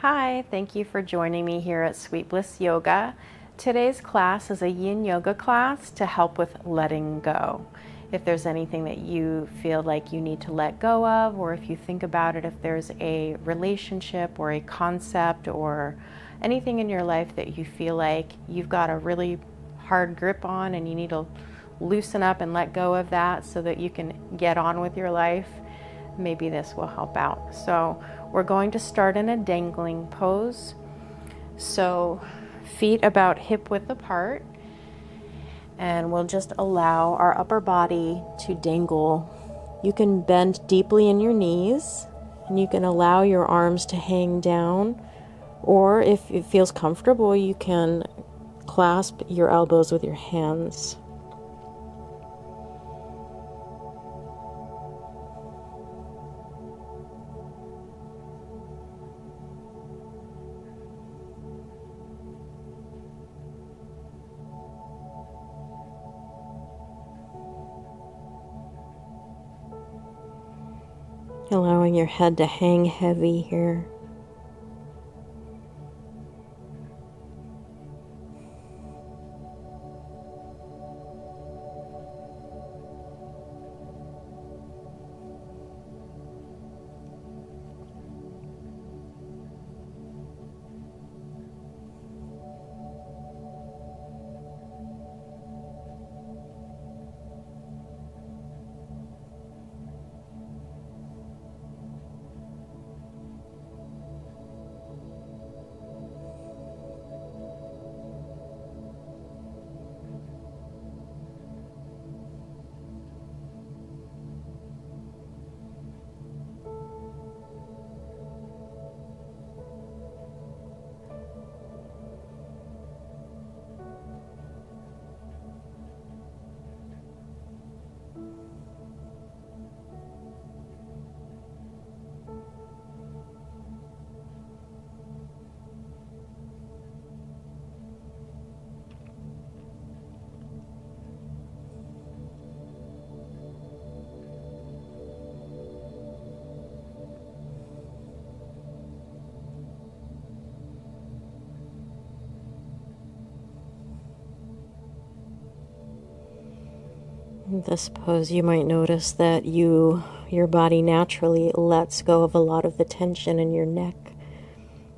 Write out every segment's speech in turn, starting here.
Hi, thank you for joining me here at Sweet Bliss Yoga. Today's class is a yin yoga class to help with letting go. If there's anything that you feel like you need to let go of, or if you think about it, if there's a relationship or a concept or anything in your life that you feel like you've got a really hard grip on and you need to loosen up and let go of that so that you can get on with your life, maybe this will help out. So we're going to start in a dangling pose. So feet about hip width apart, and we'll just allow our upper body to dangle. You can bend deeply in your knees, and you can allow your arms to hang down, or if it feels comfortable, you can clasp your elbows with your hands. Allowing your head to hang heavy here. In this pose, you might notice that your body naturally lets go of a lot of the tension in your neck,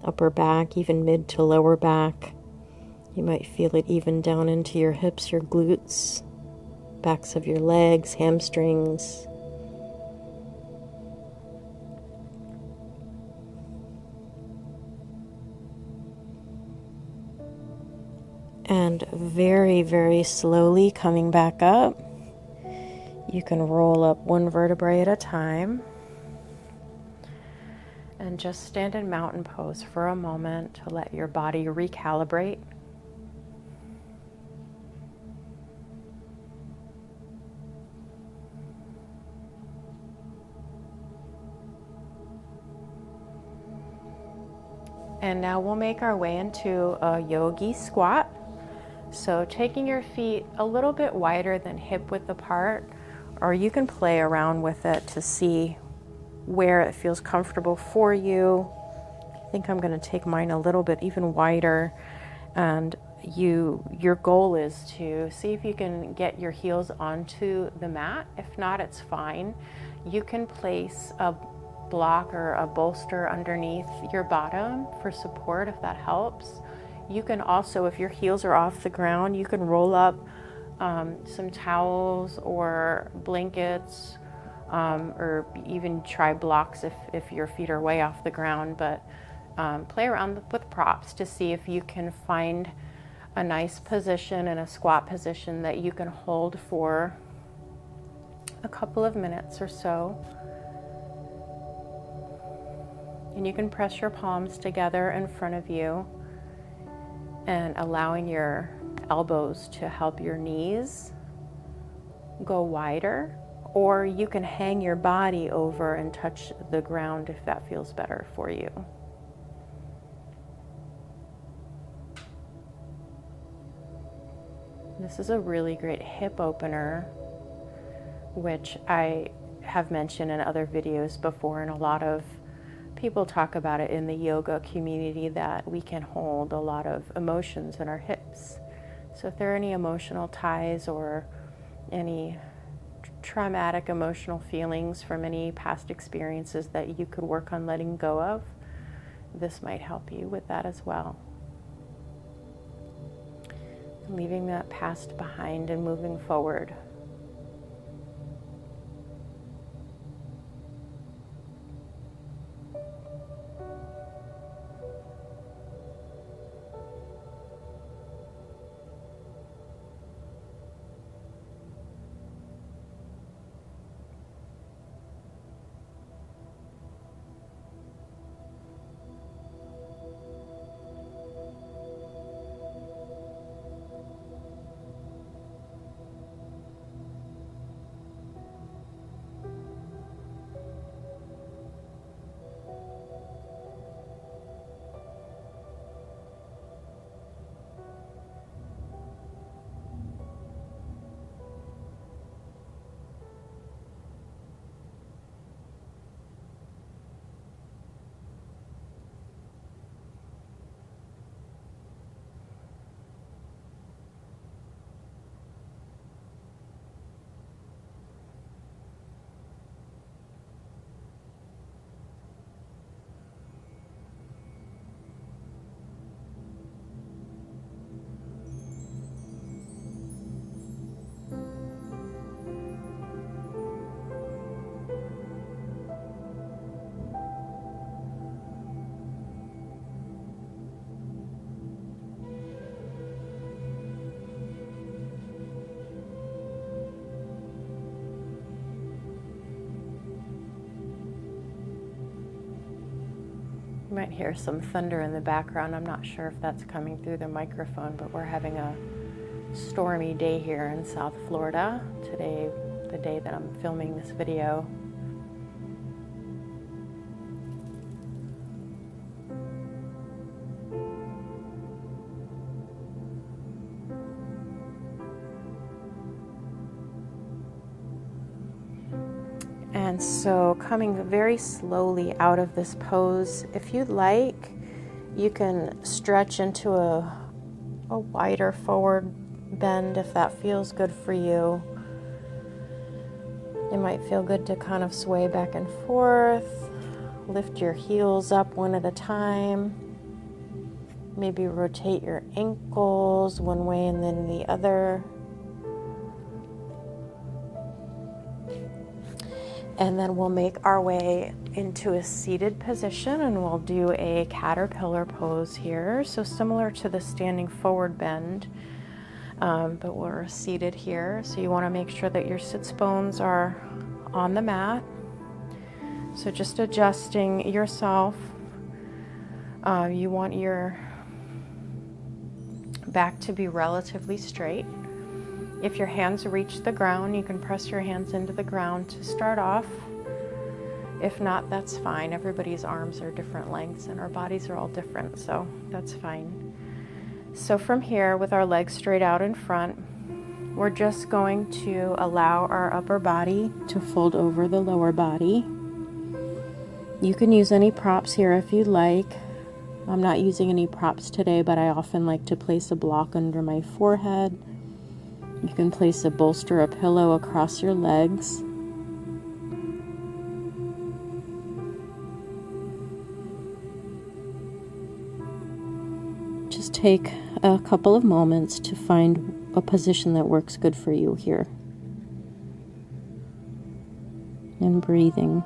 upper back, even mid to lower back. You might feel it even down into your hips, your glutes, backs of your legs, hamstrings. And very, very slowly coming back up. You can roll up one vertebrae at a time and just stand in mountain pose for a moment to let your body recalibrate. And now we'll make our way into a yogi squat. So taking your feet a little bit wider than hip width apart, or you can play around with it to see where it feels comfortable for you. I think I'm going to take mine a little bit even wider, and your goal is to see if you can get your heels onto the mat. If not, it's fine. You can place a block or a bolster underneath your bottom for support if that helps. You can also, if your heels are off the ground, you can roll up some towels or blankets, or even try blocks if your feet are way off the ground, but play around with props to see if you can find a nice position in a squat position that you can hold for a couple of minutes or so. And you can press your palms together in front of you and allowing your elbows to help your knees go wider, or you can hang your body over and touch the ground if that feels better for you. This is a really great hip opener, which I have mentioned in other videos before, and a lot of People talk about it in the yoga community that we can hold a lot of emotions in our hips. So if there are any emotional ties or any traumatic emotional feelings from any past experiences that you could work on letting go of, this might help you with that as well. Leaving that past behind and moving forward. You might hear some thunder in the background. I'm not sure if that's coming through the microphone, but we're having a stormy day here in South Florida today, the day that I'm filming this video. And so coming very slowly out of this pose, if you'd like, you can stretch into a wider forward bend if that feels good for you. It might feel good to kind of sway back and forth, lift your heels up one at a time, maybe rotate your ankles one way and then the other. And then we'll make our way into a seated position and we'll do a caterpillar pose here. So similar to the standing forward bend, but we're seated here. So you want to make sure that your sits bones are on the mat. So just adjusting yourself. You want your back to be relatively straight. If your hands reach the ground, you can press your hands into the ground to start off. If not, that's fine. Everybody's arms are different lengths and our bodies are all different, so that's fine. So from here, with our legs straight out in front, we're just going to allow our upper body to fold over the lower body. You can use any props here if you'd like. I'm not using any props today, but I often like to place a block under my forehead. You can place a bolster, a pillow across your legs. Just take a couple of moments to find a position that works good for you here. And breathing.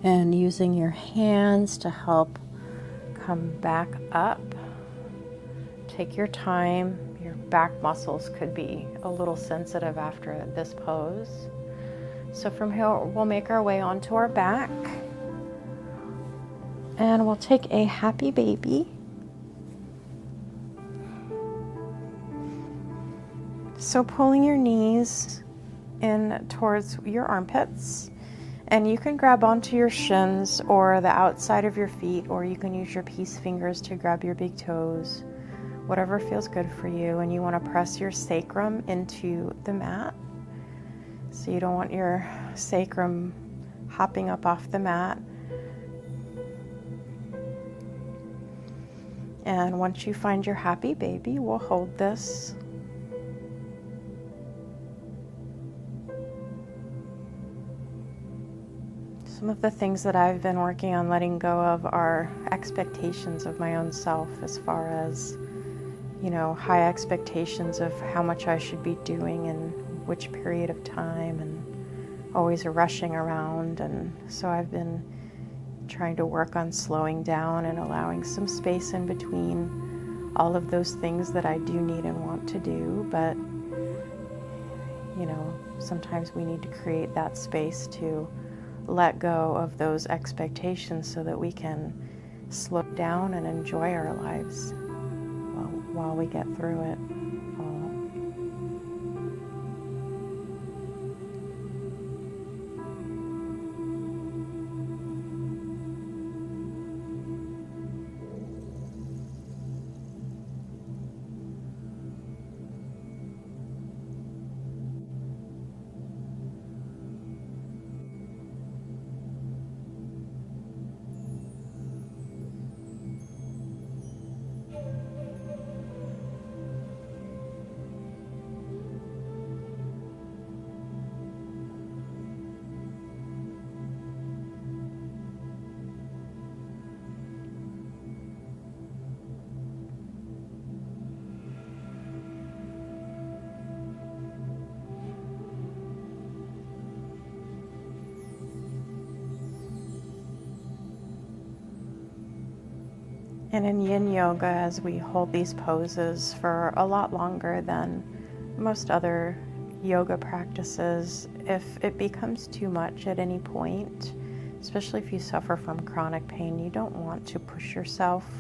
And using your hands to help come back up. Take your time. Your back muscles could be a little sensitive after this pose. So from here, we'll make our way onto our back. And we'll take a happy baby. So pulling your knees in towards your armpits. And you can grab onto your shins or the outside of your feet, or you can use your peace fingers to grab your big toes. Whatever feels good for you. And you want to press your sacrum into the mat. So you don't want your sacrum hopping up off the mat. And once you find your happy baby, we'll hold this. Some of the things that I've been working on letting go of are expectations of my own self, as far as, you know, high expectations of how much I should be doing in which period of time, and always rushing around. And so I've been trying to work on slowing down and allowing some space in between all of those things that I do need and want to do. But, you know, sometimes we need to create that space to let go of those expectations so that we can slow down and enjoy our lives while we get through it all. And in yin yoga, as we hold these poses for a lot longer than most other yoga practices, if it becomes too much at any point, especially if you suffer from chronic pain, you don't want to push yourself.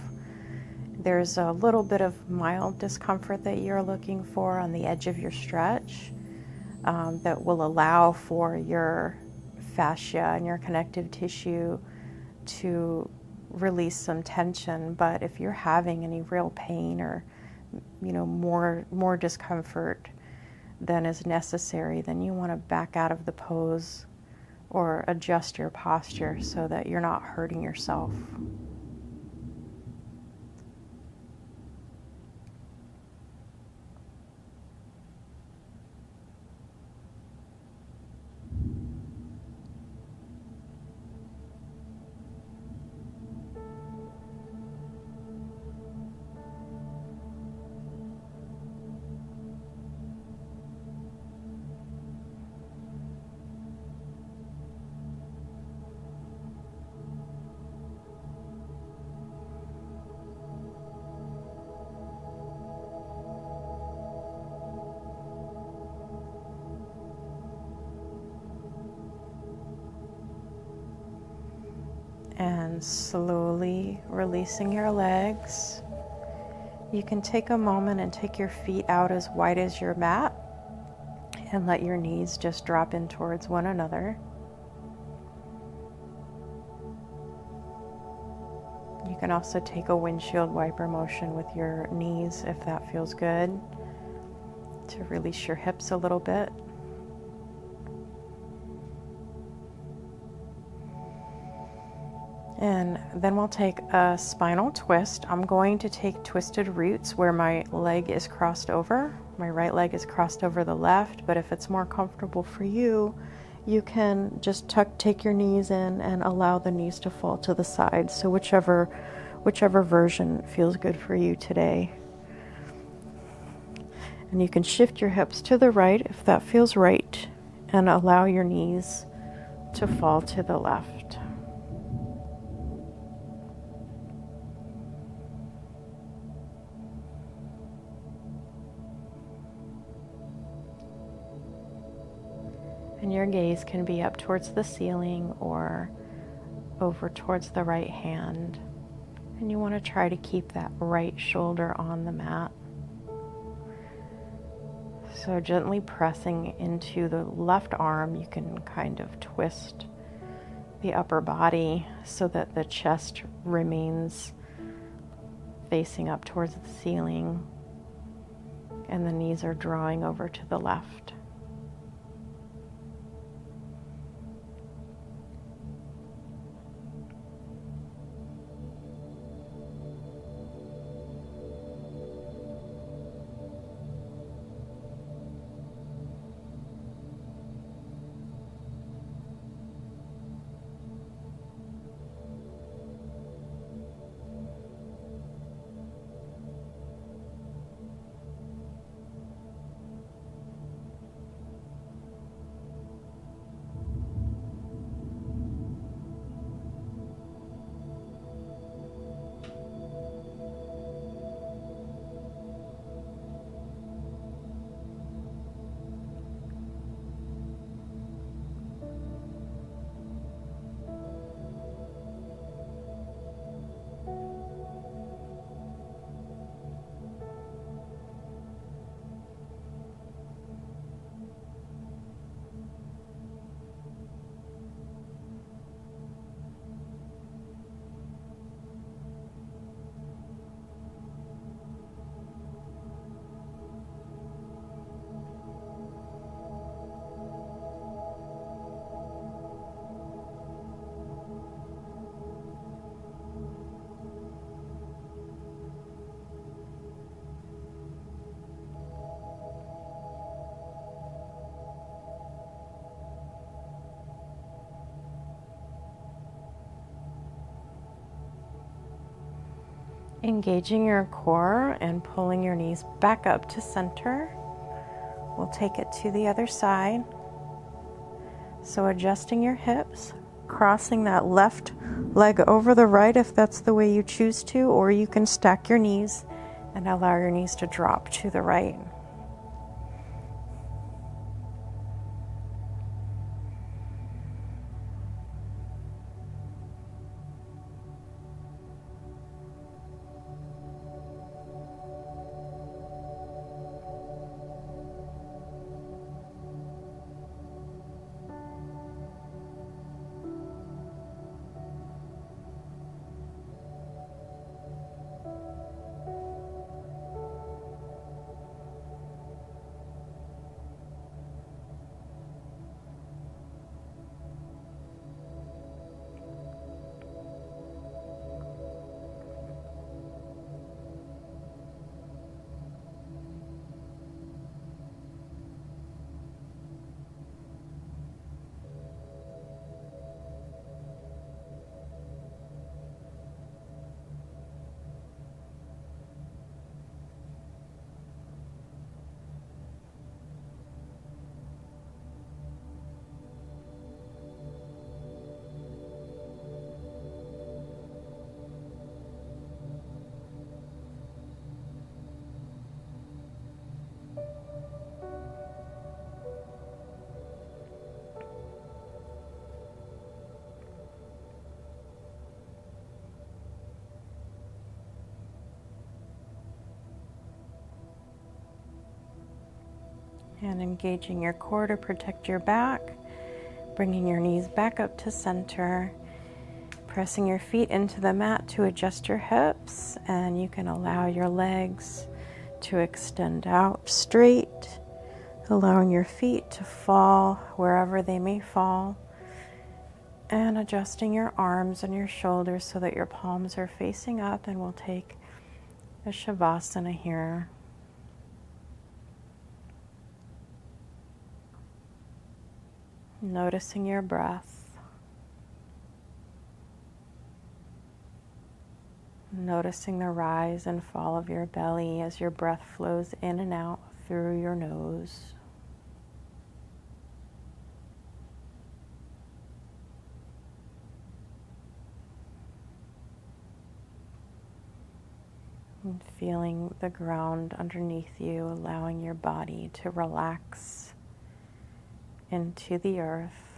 There's a little bit of mild discomfort that you're looking for on the edge of your stretch that will allow for your fascia and your connective tissue to release some tension. But if you're having any real pain or, you know, more discomfort than is necessary, then you want to back out of the pose or adjust your posture so that you're not hurting yourself. And slowly releasing your legs. You can take a moment and take your feet out as wide as your mat and let your knees just drop in towards one another. You can also take a windshield wiper motion with your knees if that feels good, to release your hips a little bit. And then we'll take a spinal twist. I'm going to take twisted roots where my leg is crossed over. My right leg is crossed over the left, but if it's more comfortable for you, you can just take your knees in and allow the knees to fall to the side. So whichever version feels good for you today. And you can shift your hips to the right if that feels right, and allow your knees to fall to the left. And your gaze can be up towards the ceiling or over towards the right hand. And you want to try to keep that right shoulder on the mat. So gently pressing into the left arm, you can kind of twist the upper body so that the chest remains facing up towards the ceiling and the knees are drawing over to the left. Engaging your core and pulling your knees back up to center. We'll take it to the other side. So adjusting your hips, crossing that left leg over the right if that's the way you choose to, or you can stack your knees and allow your knees to drop to the right. And engaging your core to protect your back, bringing your knees back up to center, pressing your feet into the mat to adjust your hips, and you can allow your legs to extend out straight, allowing your feet to fall wherever they may fall, and adjusting your arms and your shoulders so that your palms are facing up, and we'll take a Savasana here. Noticing your breath, noticing the rise and fall of your belly as your breath flows in and out through your nose. And feeling the ground underneath you, allowing your body to relax into the earth.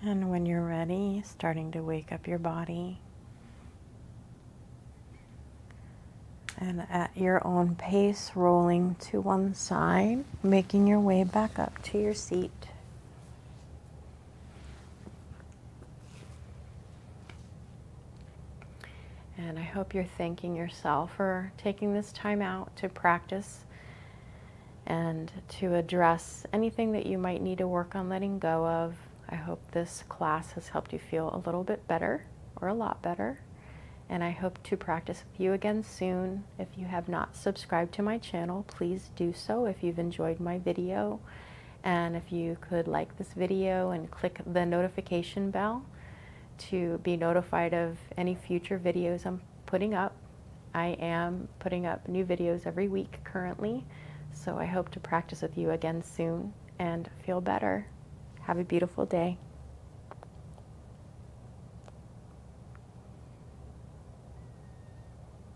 And when you're ready, starting to wake up your body. And at your own pace, rolling to one side, making your way back up to your seat. And I hope you're thanking yourself for taking this time out to practice and to address anything that you might need to work on letting go of. I hope this class has helped you feel a little bit better or a lot better. And I hope to practice with you again soon. If you have not subscribed to my channel, please do so if you've enjoyed my video. And if you could like this video and click the notification bell to be notified of any future videos I'm putting up. I am putting up new videos every week currently, so I hope to practice with you again soon and feel better. Have a beautiful day.